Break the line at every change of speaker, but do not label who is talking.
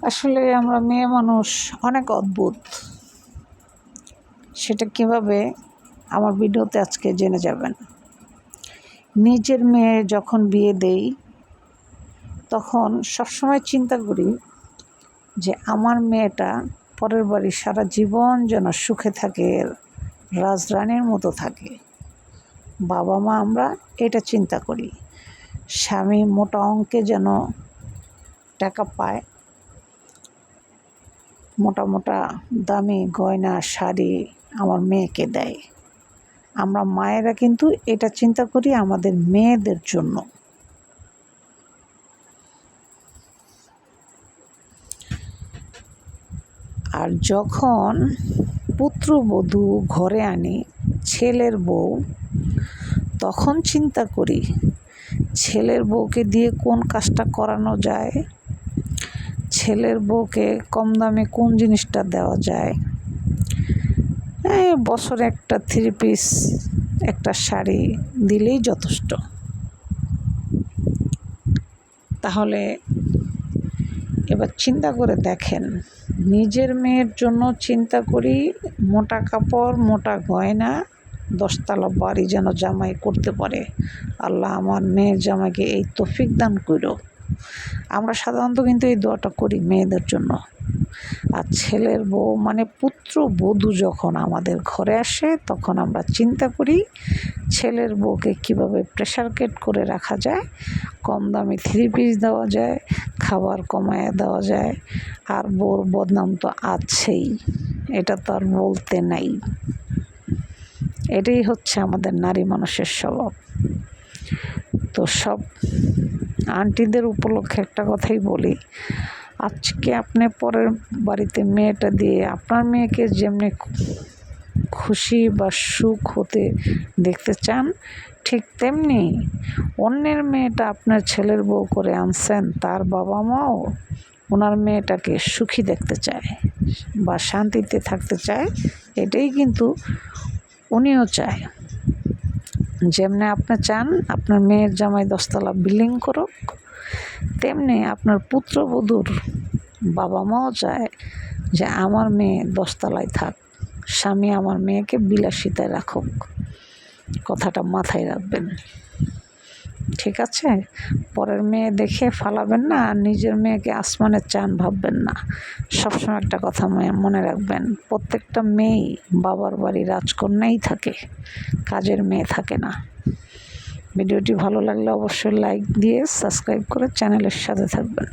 আসলে আমরা মেয়ে মানুষ অনেক অদ্ভুত। সেটা কিভাবে আমার ভিডিওতে আজকে জেনে যাবেন। নিজের মেয়ে যখন বিয়ে দেই তখন সবসময় চিন্তা করি যে আমার মেয়েটা পরের বাড়ি সারা জীবন যেন সুখে থাকে, রাজরানীর মতো থাকে। বাবা মা আমরা এটা চিন্তা করি। স্বামী মোটা অঙ্কে যেন টাকা পায়, মোটা মোটা দামি গয়না শাড়ি আমার মেয়েকে দেয়। আমরা মায়েরা কিন্তু এটা চিন্তা করি আমাদের মেয়েদের জন্য। আর যখন পুত্রবধূ ঘরে আনি ছেলের বউ, তখন চিন্তা করি ছেলের বউকে দিয়ে কোন কাজটা করানো যায়, ছেলের বউকে কম দামে কোন জিনিসটা দেওয়া যায়। বছরে একটা 3 পিস একটা শাড়ি দিলেই যথেষ্ট। তাহলে এবার চিন্তা করে দেখেন, নিজের মেয়ের জন্য চিন্তা করি মোটা কাপড়, মোটা গয়না, 10 তলা বাড়ি যেন জামাই করতে পারে। আল্লাহ আমার মেয়ের জামাইকে এই তৌফিক দান করো। আমরা সাধারণত কিন্তু এই দোয়াটা করি মেয়েদের জন্য। আর ছেলের বউ মানে পুত্রবধূ যখন আমাদের ঘরে আসে তখন আমরা চিন্তা করি ছেলের বউকে কীভাবে প্রেশার কেট করে রাখা যায়, কম দামে 3 পিস দেওয়া যায়, খাবার কমায় দেওয়া যায়। আর বউর বদনাম তো আছেই, এটা তো আর বলতে নাই। এটাই হচ্ছে আমাদের নারী মানুষের স্বভাব। তো সব আন্টিদের উপলক্ষে একটা কথাই বলি, আজকে আপনি পরের বাড়িতে মেয়েটা দিয়ে আপনার মেয়েকে যেমনি খুশি বা সুখ হতে দেখতে চান, ঠিক তেমনি অন্যের মেয়েটা আপনার ছেলের বউ করে আনছেন, তার বাবা মাও ওনার মেয়েটাকে সুখী দেখতে চায় বা শান্তিতে থাকতে চায়। এটাই কিন্তু উনিও চায়। যেমনি আপনি চান আপনার মেয়ের জামাই 10 তলা বিল্ডিং করুক, তেমনি আপনার পুত্রবধূর বাবা মাও চায় যে আমার মেয়ে 10 তলায় থাক, স্বামী আমার মেয়েকে বিলাসিতায় রাখুক। কথাটা মাথায় রাখবেন, ঠিক আছে? পরের মেয়ে দেখে ফালাবেন না, আর নিজের মেয়েকে আসমানের চান ভাববেন না। সবসময় একটা কথা মনে রাখবেন, প্রত্যেকটা মেয়েই বাবার বাড়ি রাজকন্যাই থাকে, কাজের মেয়ে থাকে না। ভিডিওটি ভালো লাগলে অবশ্যই লাইক দিয়ে সাবস্ক্রাইব করে চ্যানেলের সাথে থাকবেন।